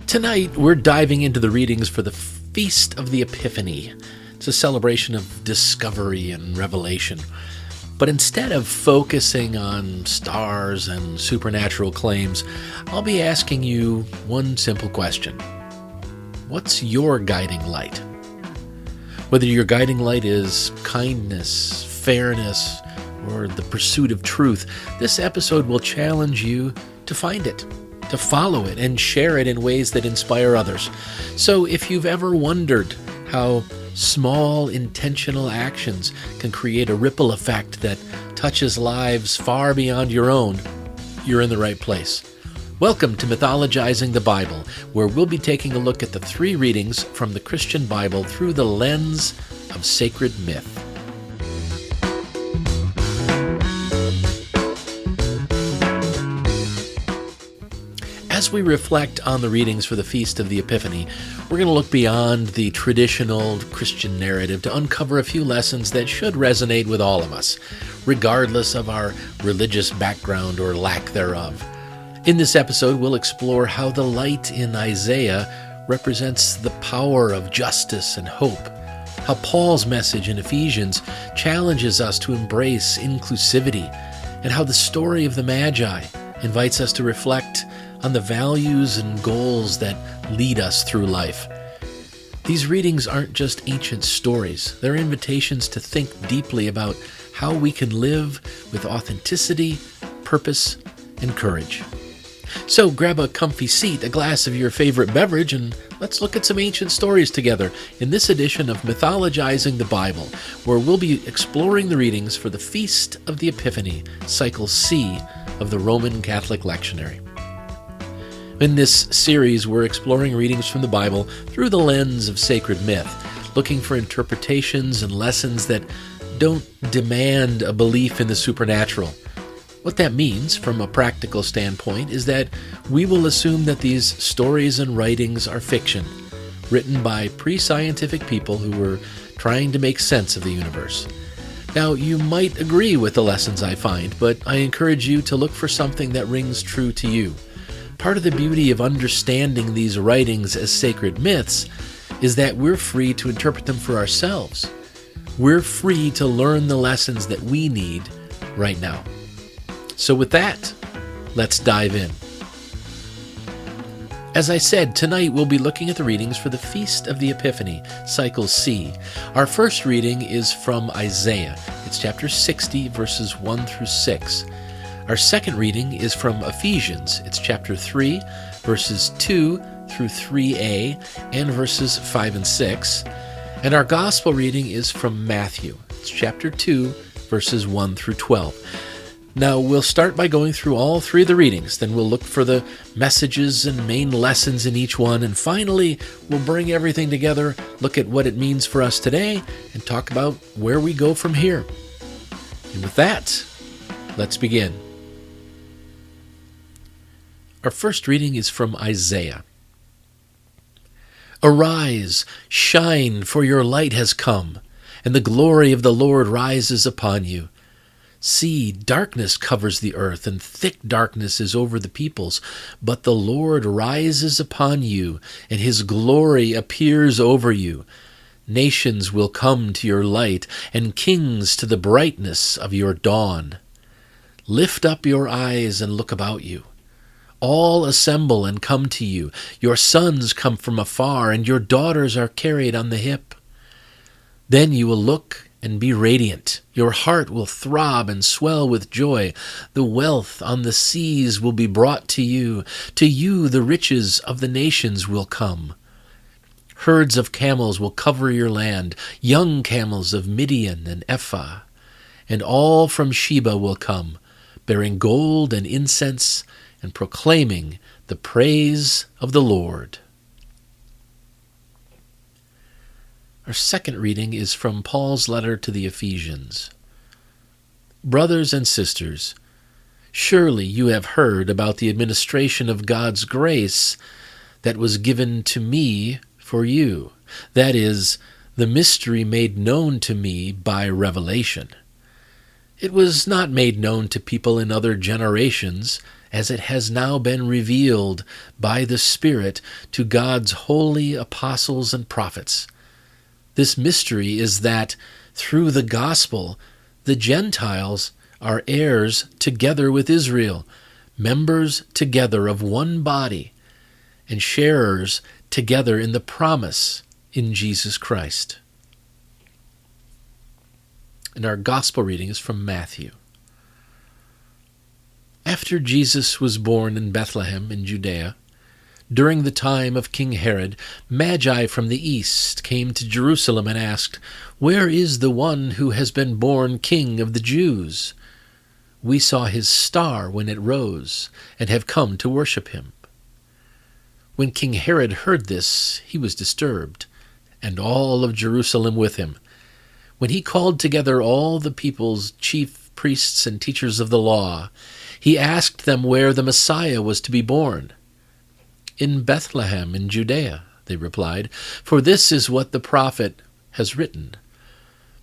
Tonight, we're diving into the readings for the Feast of the Epiphany. It's a celebration of discovery and revelation. But instead of focusing on stars and supernatural claims, I'll be asking you one simple question. What's your guiding light? Whether your guiding light is kindness, fairness, or the pursuit of truth, this episode will challenge you to find it, to follow it, and share it in ways that inspire others. So if you've ever wondered how small intentional actions can create a ripple effect that touches lives far beyond your own, you're in the right place. Welcome to Mythologizing the Bible, where we'll be taking a look at the three readings from the Christian Bible through the lens of sacred myth. As we reflect on the readings for the Feast of the Epiphany, we're going to look beyond the traditional Christian narrative to uncover a few lessons that should resonate with all of us, regardless of our religious background or lack thereof. In this episode, we'll explore how the light in Isaiah represents the power of justice and hope, how Paul's message in Ephesians challenges us to embrace inclusivity, and how the story of the Magi invites us to reflect on the values and goals that lead us through life. These readings aren't just ancient stories. They're invitations to think deeply about how we can live with authenticity, purpose, and courage. So grab a comfy seat, a glass of your favorite beverage, and let's look at some ancient stories together in this edition of Mythologizing the Bible, where we'll be exploring the readings for the Feast of the Epiphany, Cycle C of the Roman Catholic Lectionary. In this series, we're exploring readings from the Bible through the lens of sacred myth, looking for interpretations and lessons that don't demand a belief in the supernatural. What that means, from a practical standpoint, is that we will assume that these stories and writings are fiction, written by pre-scientific people who were trying to make sense of the universe. Now, you might agree with the lessons I find, but I encourage you to look for something that rings true to you. Part of the beauty of understanding these writings as sacred myths is that we're free to interpret them for ourselves. We're free to learn the lessons that we need right now. So with that, let's dive in. As I said, tonight we'll be looking at the readings for the Feast of the Epiphany, Cycle C. Our first reading is from Isaiah. It's chapter 60, verses 1 through 6. Our second reading is from Ephesians. It's chapter 3, verses 2 through 3a, and verses 5 and 6. And our gospel reading is from Matthew. It's chapter 2, verses 1 through 12. Now, we'll start by going through all three of the readings. Then we'll look for the messages and main lessons in each one. And finally, we'll bring everything together, look at what it means for us today, and talk about where we go from here. And with that, let's begin. Our first reading is from Isaiah. Arise, shine, for your light has come, and the glory of the Lord rises upon you. See, darkness covers the earth, and thick darkness is over the peoples. But the Lord rises upon you, and his glory appears over you. Nations will come to your light, and kings to the brightness of your dawn. Lift up your eyes and look about you. All assemble and come to you. Your sons come from afar, and your daughters are carried on the hip. Then you will look and be radiant. Your heart will throb and swell with joy. The wealth on the seas will be brought to you. To you the riches of the nations will come. Herds of camels will cover your land, young camels of Midian and Ephah. And all from Sheba will come, bearing gold and incense, and proclaiming the praise of the Lord. Our second reading is from Paul's letter to the Ephesians. Brothers and sisters, surely you have heard about the administration of God's grace that was given to me for you, that is, the mystery made known to me by revelation. It was not made known to people in other generations, as it has now been revealed by the Spirit to God's holy apostles and prophets. This mystery is that through the gospel, the Gentiles are heirs together with Israel, members together of one body, and sharers together in the promise in Jesus Christ. And our gospel reading is from Matthew. After Jesus was born in Bethlehem in Judea, during the time of King Herod, Magi from the east came to Jerusalem and asked, "Where is the one who has been born King of the Jews? We saw his star when it rose, and have come to worship him." When King Herod heard this, he was disturbed, and all of Jerusalem with him. When he called together all the people's chief priests and teachers of the law, he asked them where the Messiah was to be born. "In Bethlehem in Judea," they replied, "for this is what the prophet has written.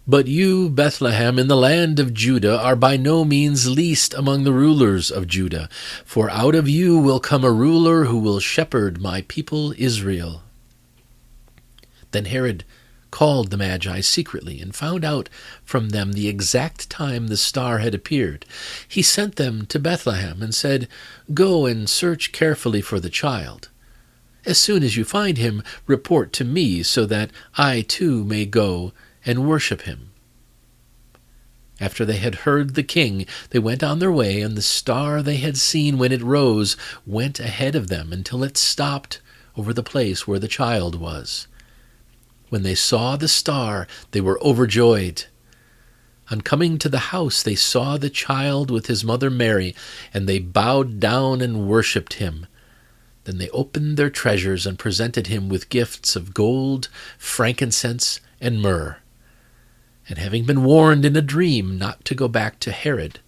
But you, Bethlehem, in the land of Judah, are by no means least among the rulers of Judah, for out of you will come a ruler who will shepherd my people Israel." Then Herod called the Magi secretly and found out from them the exact time the star had appeared. He sent them to Bethlehem and said, "Go and search carefully for the child. As soon as you find him, report to me so that I too may go and worship him." After they had heard the king, they went on their way, and the star they had seen when it rose went ahead of them until it stopped over the place where the child was. When they saw the star, they were overjoyed. On coming to the house, they saw the child with his mother Mary, and they bowed down and worshipped him. Then they opened their treasures and presented him with gifts of gold, frankincense, and myrrh. And having been warned in a dream not to go back to Herod,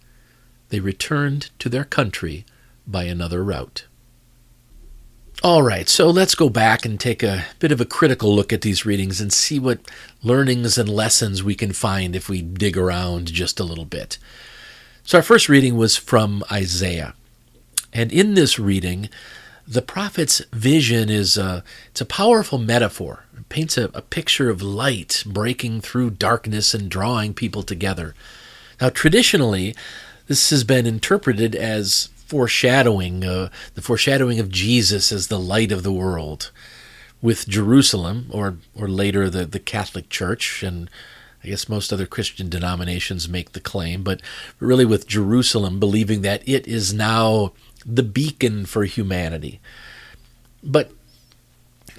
they returned to their country by another route. All right, so let's go back and take a bit of a critical look at these readings and see what learnings and lessons we can find if we dig around just a little bit. So our first reading was from Isaiah. And in this reading, the prophet's vision it's a powerful metaphor. It paints a picture of light breaking through darkness and drawing people together. Now, traditionally, this has been interpreted as foreshadowing, the foreshadowing of Jesus as the light of the world, with Jerusalem, or later the Catholic Church, and I guess most other Christian denominations make the claim, but really with Jerusalem believing that it is now the beacon for humanity. But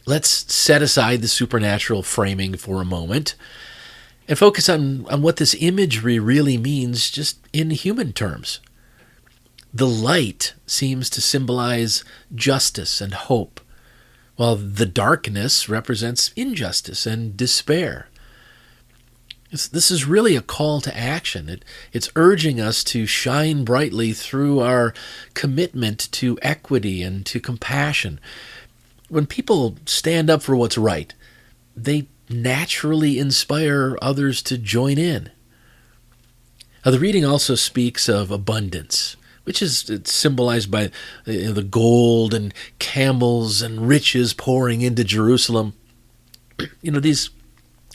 let's set aside the supernatural framing for a moment and focus on what this imagery really means just in human terms. The light seems to symbolize justice and hope, while the darkness represents injustice and despair. This is really a call to action. It's urging us to shine brightly through our commitment to equity and to compassion. When people stand up for what's right, they naturally inspire others to join in. Now, the reading also speaks of abundance, which is symbolized by the gold and camels and riches pouring into Jerusalem.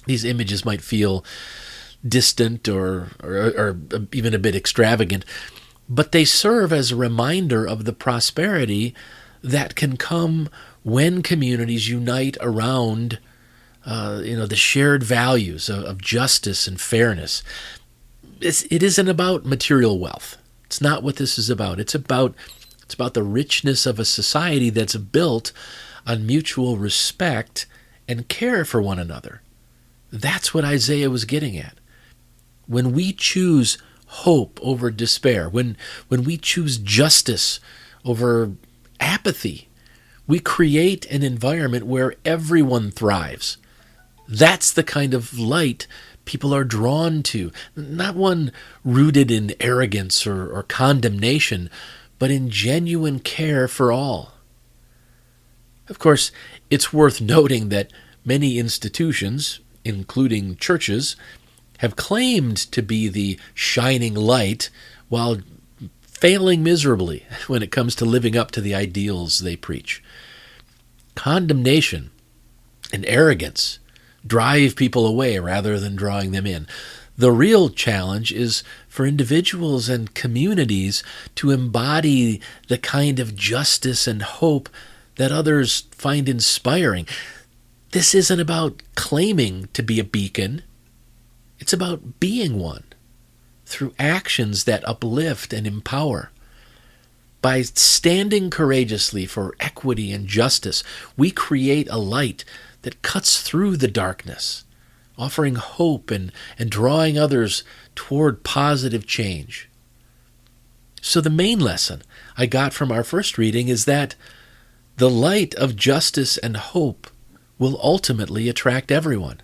These images might feel distant or even a bit extravagant, but they serve as a reminder of the prosperity that can come when communities unite around the shared values of justice and fairness. It isn't about material wealth. It's not what this is about. It's about the richness of a society that's built on mutual respect and care for one another. That's what Isaiah was getting at. When we choose hope over despair, when we choose justice over apathy, we create an environment where everyone thrives. That's the kind of light people are drawn to, not one rooted in arrogance or condemnation, but in genuine care for all. Of course, it's worth noting that many institutions, including churches, have claimed to be the shining light while failing miserably when it comes to living up to the ideals they preach. Condemnation and arrogance drive people away rather than drawing them in. The real challenge is for individuals and communities to embody the kind of justice and hope that others find inspiring. This isn't about claiming to be a beacon. It's about being one through actions that uplift and empower. By standing courageously for equity and justice, we create a light that cuts through the darkness, offering hope and drawing others toward positive change. So the main lesson I got from our first reading is that the light of justice and hope will ultimately attract everyone.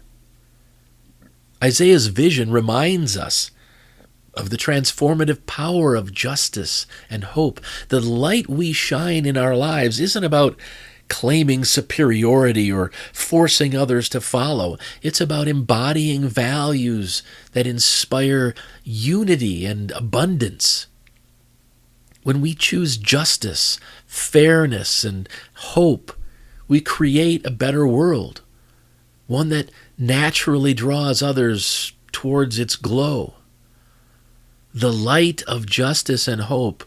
Isaiah's vision reminds us of the transformative power of justice and hope. The light we shine in our lives isn't about claiming superiority or forcing others to follow. It's about embodying values that inspire unity and abundance. When we choose justice, fairness, and hope, we create a better world, one that naturally draws others towards its glow. The light of justice and hope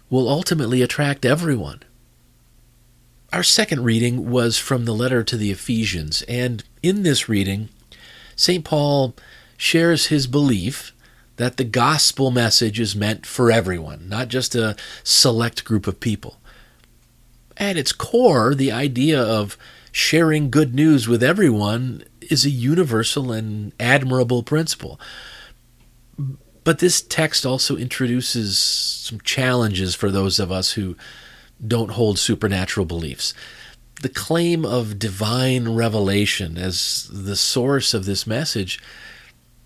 will ultimately attract everyone. Our second reading was from the letter to the Ephesians, and in this reading, St. Paul shares his belief that the gospel message is meant for everyone, not just a select group of people. At its core, the idea of sharing good news with everyone is a universal and admirable principle. But this text also introduces some challenges for those of us who don't hold supernatural beliefs. The claim of divine revelation as the source of this message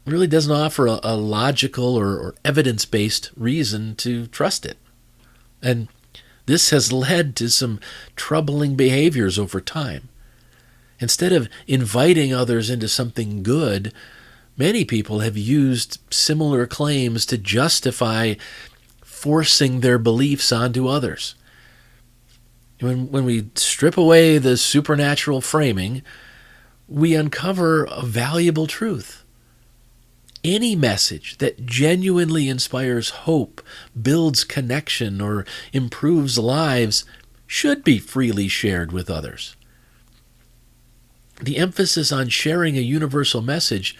really doesn't offer a logical or evidence-based reason to trust it. And this has led to some troubling behaviors over time. Instead of inviting others into something good, many people have used similar claims to justify forcing their beliefs onto others. When we strip away the supernatural framing, we uncover a valuable truth. Any message that genuinely inspires hope, builds connection, or improves lives should be freely shared with others. The emphasis on sharing a universal message,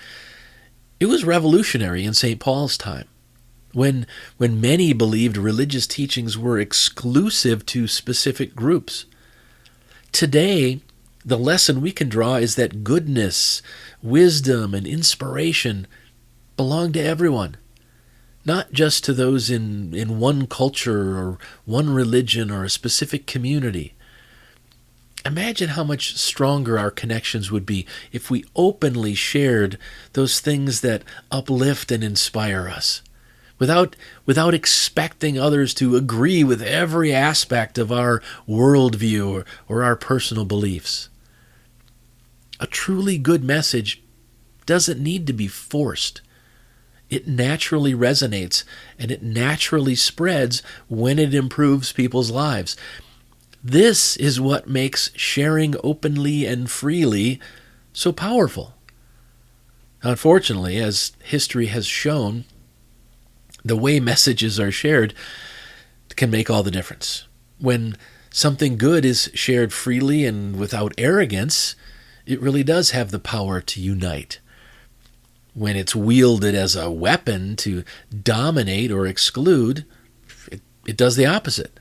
it was revolutionary in St. Paul's time, when many believed religious teachings were exclusive to specific groups. Today, the lesson we can draw is that goodness, wisdom, and inspiration belong to everyone, not just to those in one culture or one religion or a specific community. Imagine how much stronger our connections would be if we openly shared those things that uplift and inspire us, without expecting others to agree with every aspect of our worldview or our personal beliefs. A truly good message doesn't need to be forced. It naturally resonates and it naturally spreads when it improves people's lives. This is what makes sharing openly and freely so powerful. Unfortunately, as history has shown, the way messages are shared can make all the difference. When something good is shared freely and without arrogance, it really does have the power to unite. When it's wielded as a weapon to dominate or exclude, it does the opposite.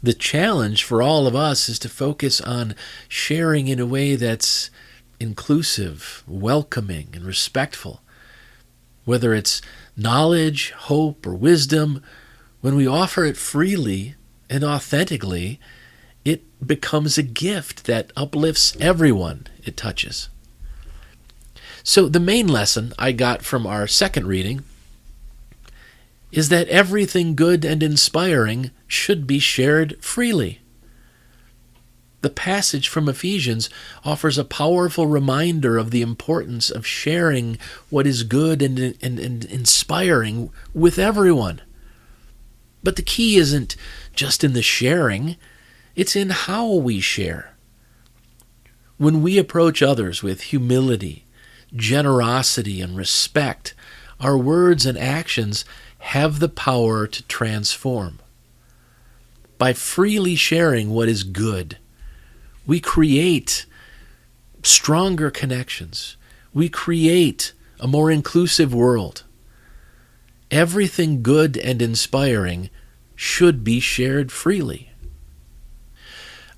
The challenge for all of us is to focus on sharing in a way that's inclusive, welcoming, and respectful. Whether it's knowledge, hope, or wisdom, when we offer it freely and authentically, it becomes a gift that uplifts everyone it touches. So the main lesson I got from our second reading is that everything good and inspiring should be shared freely. The passage from Ephesians offers a powerful reminder of the importance of sharing what is good and inspiring with everyone. But the key isn't just in the sharing, it's in how we share. When we approach others with humility, generosity, and respect, our words and actions have the power to transform. By freely sharing what is good, we create stronger connections. We create a more inclusive world. Everything good and inspiring should be shared freely.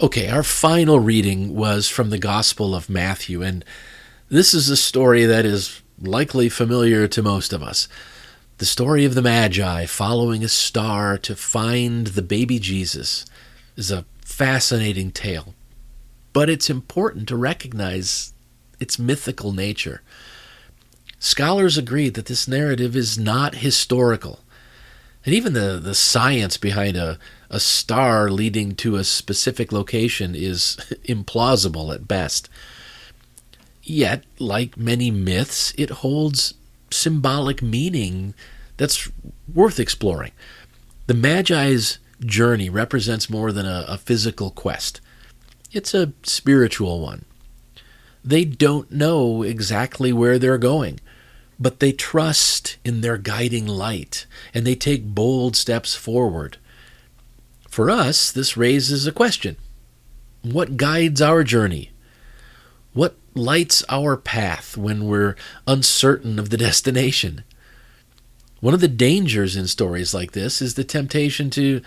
Okay, our final reading was from the Gospel of Matthew, and this is a story that is likely familiar to most of us. The story of the Magi following a star to find the baby Jesus is a fascinating tale, but it's important to recognize its mythical nature. Scholars agree that this narrative is not historical, and even the science behind a star leading to a specific location is implausible at best. Yet, like many myths, it holds symbolic meaning that's worth exploring. The Magi's journey represents more than a physical quest. It's a spiritual one. They don't know exactly where they're going, but they trust in their guiding light, and they take bold steps forward. For us, this raises a question. What guides our journey? What lights our path when we're uncertain of the destination? One of the dangers in stories like this is the temptation to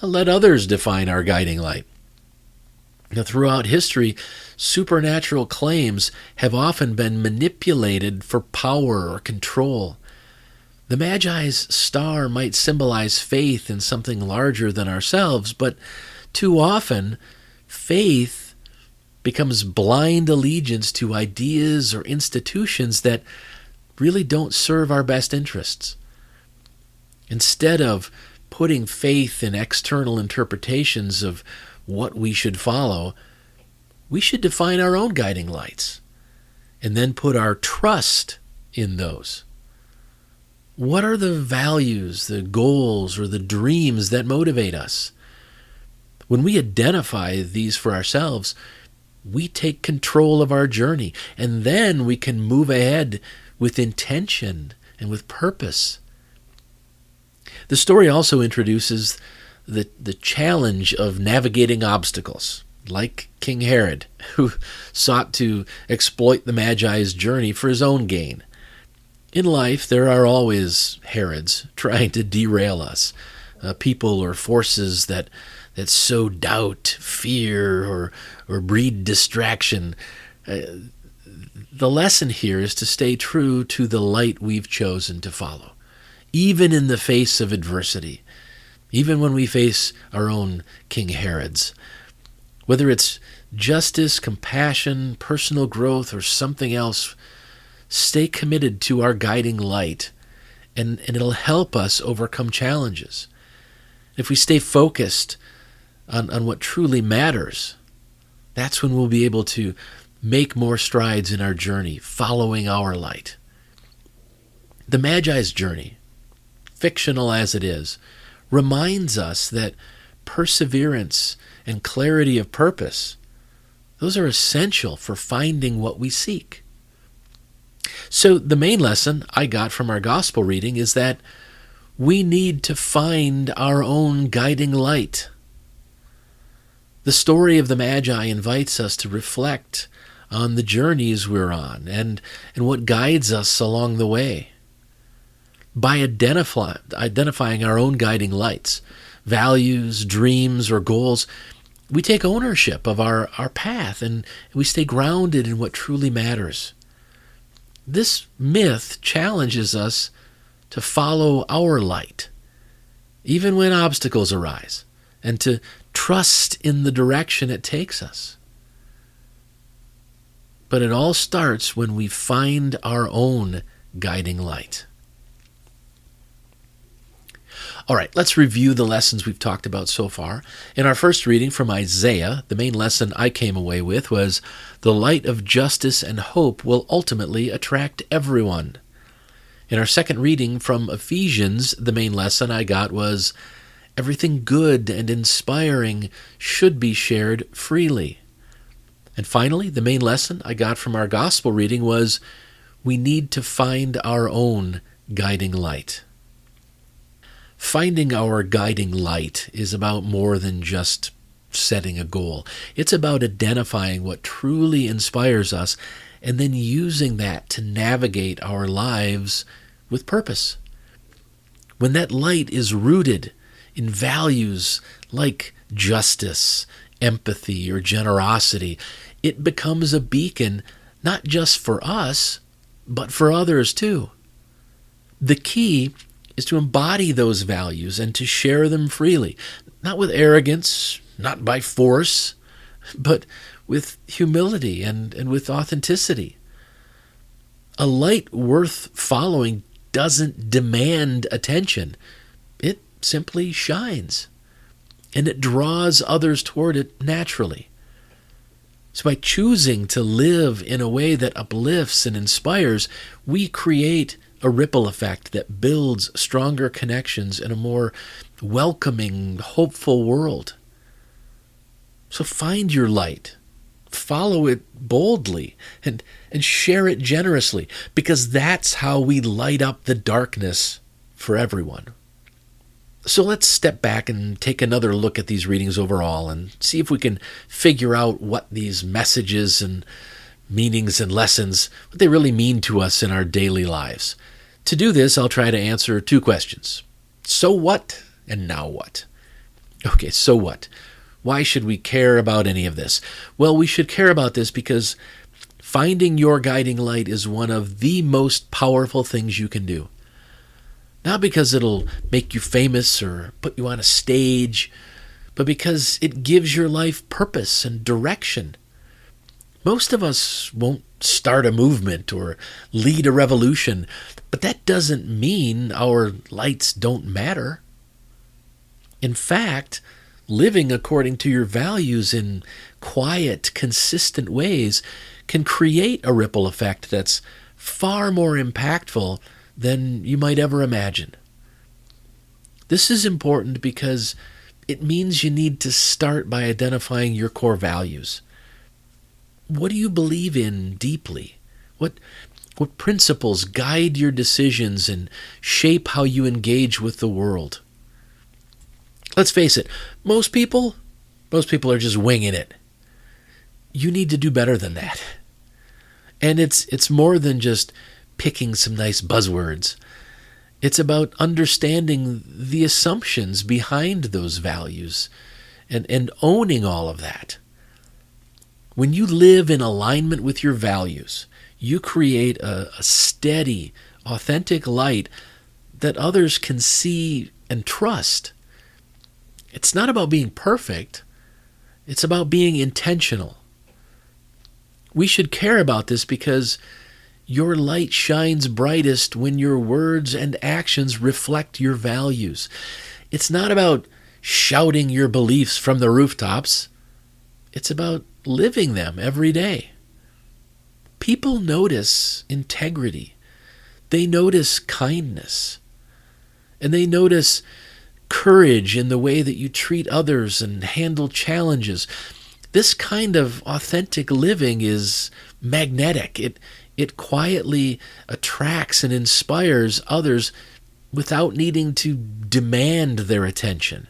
let others define our guiding light. Now, throughout history, supernatural claims have often been manipulated for power or control. The Magi's star might symbolize faith in something larger than ourselves, but too often, faith becomes blind allegiance to ideas or institutions that really don't serve our best interests. Instead of putting faith in external interpretations of what we should follow, we should define our own guiding lights and then put our trust in those. What are the values, the goals, or the dreams that motivate us? When we identify these for ourselves, we take control of our journey, and then we can move ahead with intention and with purpose. The story also introduces the challenge of navigating obstacles, like King Herod, who sought to exploit the Magi's journey for his own gain. In life, there are always Herods trying to derail us, people or forces that sow doubt, fear, or breed distraction. The lesson here is to stay true to the light we've chosen to follow, even in the face of adversity, even when we face our own King Herods. Whether it's justice, compassion, personal growth, or something else, stay committed to our guiding light, and it'll help us overcome challenges. If we stay focused on what truly matters, that's when we'll be able to make more strides in our journey, following our light. The Magi's journey, fictional as it is, reminds us that perseverance and clarity of purpose, those are essential for finding what we seek. So the main lesson I got from our gospel reading is that we need to find our own guiding light. The story of the Magi invites us to reflect on the journeys we're on and what guides us along the way. By identifying our own guiding lights, values, dreams, or goals, we take ownership of our path and we stay grounded in what truly matters. This myth challenges us to follow our light, even when obstacles arise, and to trust in the direction it takes us. But it all starts when we find our own guiding light. All right, let's review the lessons we've talked about so far. In our first reading from Isaiah, the main lesson I came away with was, the light of justice and hope will ultimately attract everyone. In our second reading from Ephesians, the main lesson I got was, Everything good and inspiring should be shared freely. And finally, the main lesson I got from our gospel reading was we need to find our own guiding light. Finding our guiding light is about more than just setting a goal. It's about identifying what truly inspires us and then using that to navigate our lives with purpose. When that light is rooted in values like justice, empathy, or generosity, it becomes a beacon not just for us, but for others too. The key is to embody those values and to share them freely, not with arrogance, not by force, but with humility and with authenticity. A light worth following doesn't demand attention. It simply shines, and it draws others toward it naturally. So by choosing to live in a way that uplifts and inspires, we create a ripple effect that builds stronger connections in a more welcoming, hopeful world. So find your light, follow it boldly, and share it generously, because that's how we light up the darkness for everyone. So let's step back and take another look at these readings overall and see if we can figure out what these messages and meanings and lessons, what they really mean to us in our daily lives. To do this, I'll try to answer two questions. So what and now what? Okay, so what? Why should we care about any of this? Well, we should care about this because finding your guiding light is one of the most powerful things you can do. Not because it'll make you famous or put you on a stage, but because it gives your life purpose and direction. Most of us won't start a movement or lead a revolution, but that doesn't mean our lights don't matter. In fact, living according to your values in quiet, consistent ways can create a ripple effect that's far more impactful than you might ever imagine. This is important because it means you need to start by identifying your core values. What do you believe in deeply? What principles guide your decisions and shape how you engage with the world? Let's face it, most people are just winging it. You need to do better than that. And it's more than just picking some nice buzzwords. It's about understanding the assumptions behind those values and owning all of that. When you live in alignment with your values, you create a steady, authentic light that others can see and trust. It's not about being perfect. It's about being intentional. We should care about this because your light shines brightest when your words and actions reflect your values. It's not about shouting your beliefs from the rooftops. It's about living them every day. People notice integrity. They notice kindness. And they notice courage in the way that you treat others and handle challenges. This kind of authentic living is magnetic. It quietly attracts and inspires others without needing to demand their attention.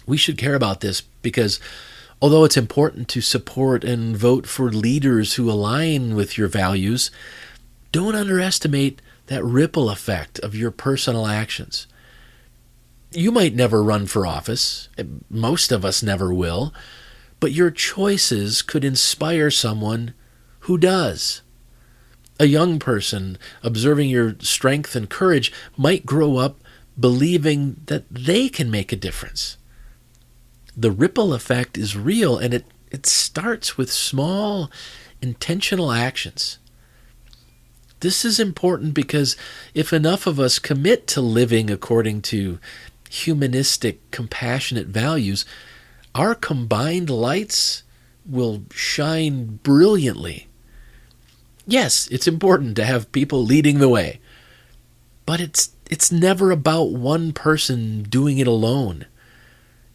We should care about this because although it's important to support and vote for leaders who align with your values, don't underestimate that ripple effect of your personal actions. You might never run for office. Most of us never will. But your choices could inspire someone who does. A young person observing your strength and courage might grow up believing that they can make a difference. The ripple effect is real, and it starts with small, intentional actions. This is important because if enough of us commit to living according to humanistic, compassionate values, our combined lights will shine brilliantly. Yes, it's important to have people leading the way, but it's never about one person doing it alone.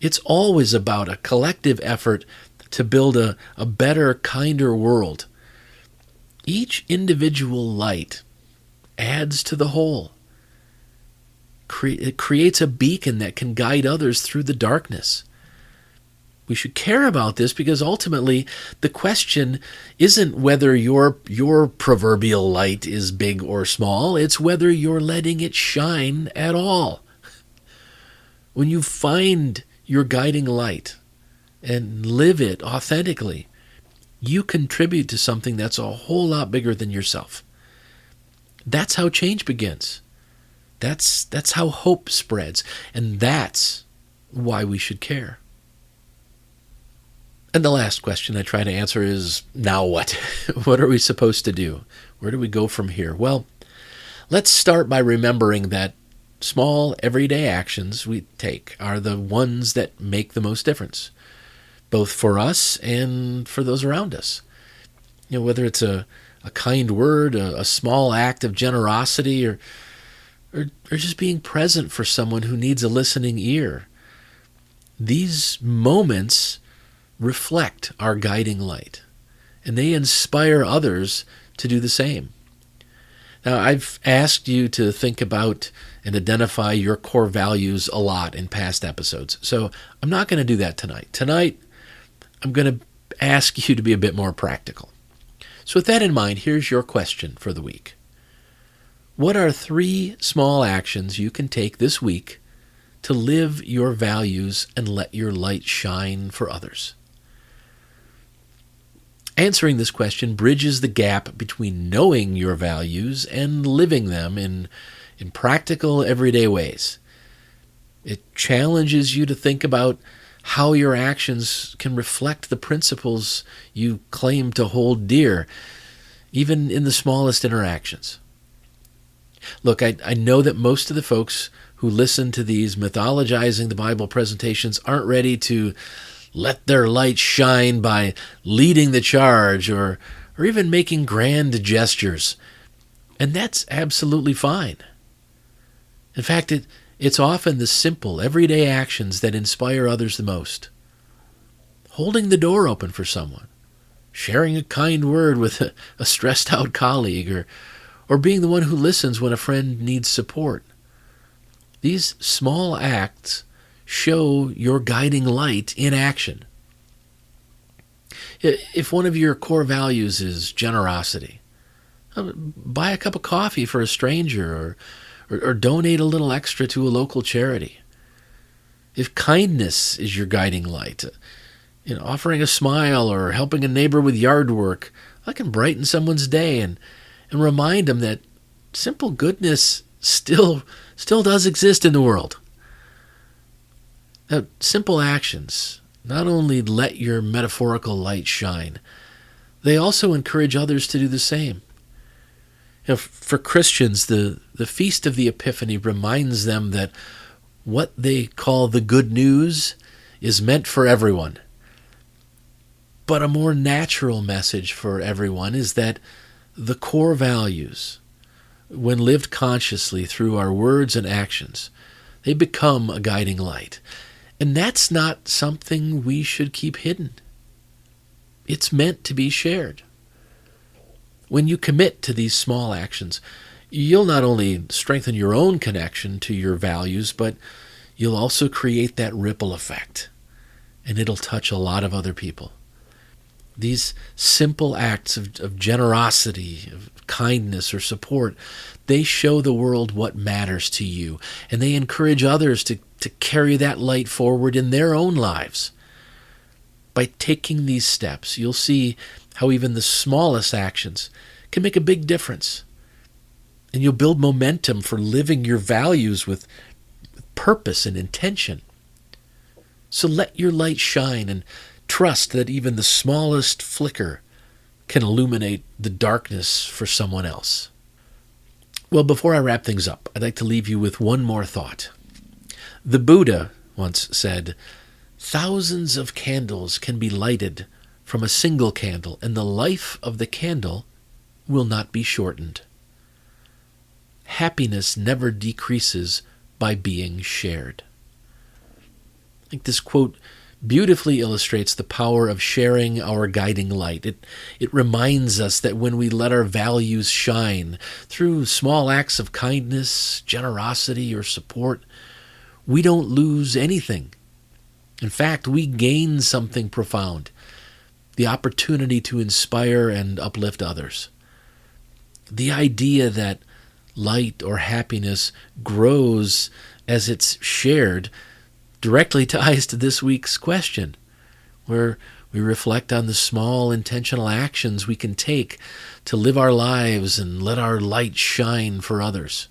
It's always about a collective effort to build a better, kinder world. Each individual light adds to the whole. It creates a beacon that can guide others through the darkness. We should care about this because ultimately the question isn't whether your proverbial light is big or small, it's whether you're letting it shine at all. When you find your guiding light and live it authentically, you contribute to something that's a whole lot bigger than yourself. That's how change begins. That's how hope spreads, and that's why we should care. And the last question I try to answer is, now what? What are we supposed to do? Where do we go from here? Well, let's start by remembering that small, everyday actions we take are the ones that make the most difference, both for us and for those around us. Whether it's a kind word, a small act of generosity, or just being present for someone who needs a listening ear. These moments reflect our guiding light, and they inspire others to do the same. Now, I've asked you to think about and identify your core values a lot in past episodes, so I'm not going to do that tonight. Tonight, I'm going to ask you to be a bit more practical. So with that in mind, here's your question for the week. What are 3 small actions you can take this week to live your values and let your light shine for others? Answering this question bridges the gap between knowing your values and living them in practical, everyday ways. It challenges you to think about how your actions can reflect the principles you claim to hold dear, even in the smallest interactions. Look, I know that most of the folks who listen to these Mythologizing the Bible presentations aren't ready to let their light shine by leading the charge or even making grand gestures. And that's absolutely fine. In fact, it's often the simple, everyday actions that inspire others the most. Holding the door open for someone, sharing a kind word with a stressed-out colleague, or being the one who listens when a friend needs support. These small acts show your guiding light in action. If one of your core values is generosity, buy a cup of coffee for a stranger or donate a little extra to a local charity. If kindness is your guiding light, offering a smile or helping a neighbor with yard work, that can brighten someone's day and remind them that simple goodness still does exist in the world. Now, simple actions not only let your metaphorical light shine, they also encourage others to do the same. For Christians, the Feast of the Epiphany reminds them that what they call the good news is meant for everyone. But a more natural message for everyone is that the core values, when lived consciously through our words and actions, they become a guiding light. And that's not something we should keep hidden. It's meant to be shared. When you commit to these small actions, you'll not only strengthen your own connection to your values, but you'll also create that ripple effect, and it'll touch a lot of other people. These simple acts of generosity, of kindness or support, they show the world what matters to you, and they encourage others to carry that light forward in their own lives. By taking these steps, you'll see how even the smallest actions can make a big difference. And you'll build momentum for living your values with purpose and intention. So let your light shine and trust that even the smallest flicker can illuminate the darkness for someone else. Well, before I wrap things up, I'd like to leave you with one more thought. The Buddha once said, "Thousands of candles can be lighted from a single candle, and the life of the candle will not be shortened." happiness never decreases by being shared. I think this quote beautifully illustrates the power of sharing our guiding light. It reminds us that when we let our values shine through small acts of kindness, generosity, or support, we don't lose anything. In fact, we gain something profound, the opportunity to inspire and uplift others. The idea that light or happiness grows as it's shared directly ties to this week's question, where we reflect on the small intentional actions we can take to live our lives and let our light shine for others.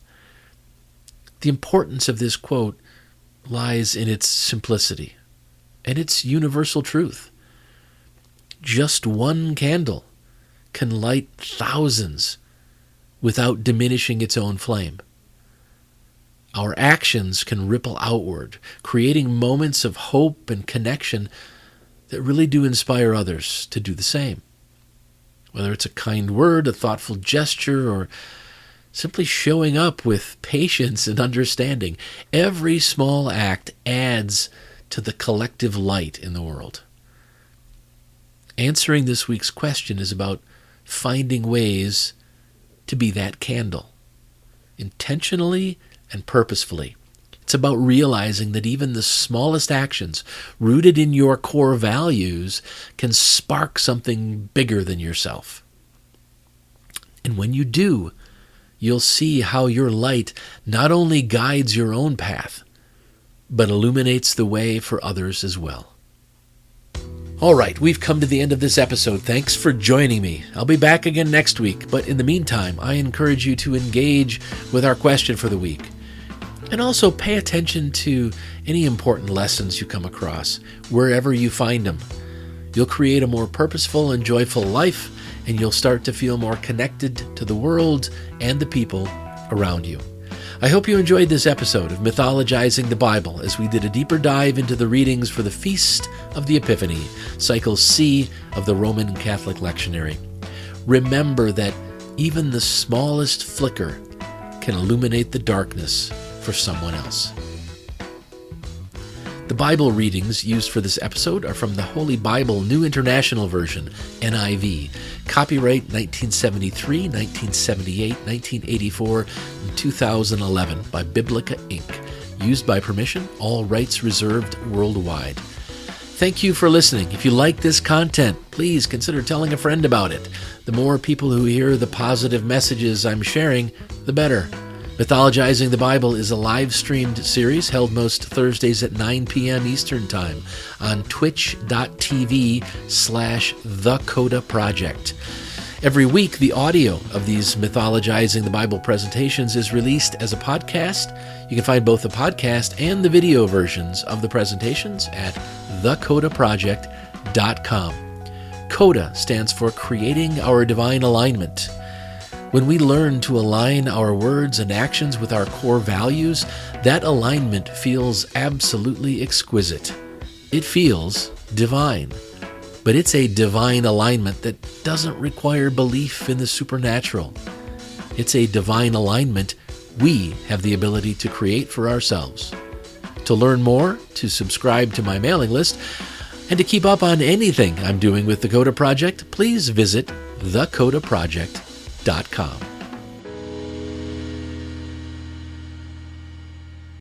The importance of this quote lies in its simplicity and its universal truth. Just one candle can light thousands without diminishing its own flame. Our actions can ripple outward, creating moments of hope and connection that really do inspire others to do the same. Whether it's a kind word, a thoughtful gesture, or simply showing up with patience and understanding, every small act adds to the collective light in the world. Answering this week's question is about finding ways to be that candle, intentionally and purposefully. It's about realizing that even the smallest actions rooted in your core values can spark something bigger than yourself. And when you do, you'll see how your light not only guides your own path, but illuminates the way for others as well. All right, we've come to the end of this episode. Thanks for joining me. I'll be back again next week, but in the meantime, I encourage you to engage with our question for the week. And also pay attention to any important lessons you come across, wherever you find them. You'll create a more purposeful and joyful life, and you'll start to feel more connected to the world and the people around you. I hope you enjoyed this episode of Mythologizing the Bible as we did a deeper dive into the readings for the Feast of the Epiphany, Cycle C of the Roman Catholic Lectionary. Remember that even the smallest flicker can illuminate the darkness for someone else. The Bible readings used for this episode are from the Holy Bible New International Version, NIV, copyright 1973, 1978, 1984, and 2011 by Biblica Inc., used by permission, all rights reserved worldwide. Thank you for listening. If you like this content, please consider telling a friend about it. The more people who hear the positive messages I'm sharing, the better. Mythologizing the Bible is a live-streamed series held most Thursdays at 9 p.m. Eastern Time on twitch.tv/thecodaproject. Every week, the audio of these Mythologizing the Bible presentations is released as a podcast. You can find both the podcast and the video versions of the presentations at thecodaproject.com. CODA stands for Creating Our Divine Alignment. When we learn to align our words and actions with our core values, that alignment feels absolutely exquisite. It feels divine. But it's a divine alignment that doesn't require belief in the supernatural. It's a divine alignment we have the ability to create for ourselves. To learn more, to subscribe to my mailing list, and to keep up on anything I'm doing with the Coda Project, please visit thecodaproject.com.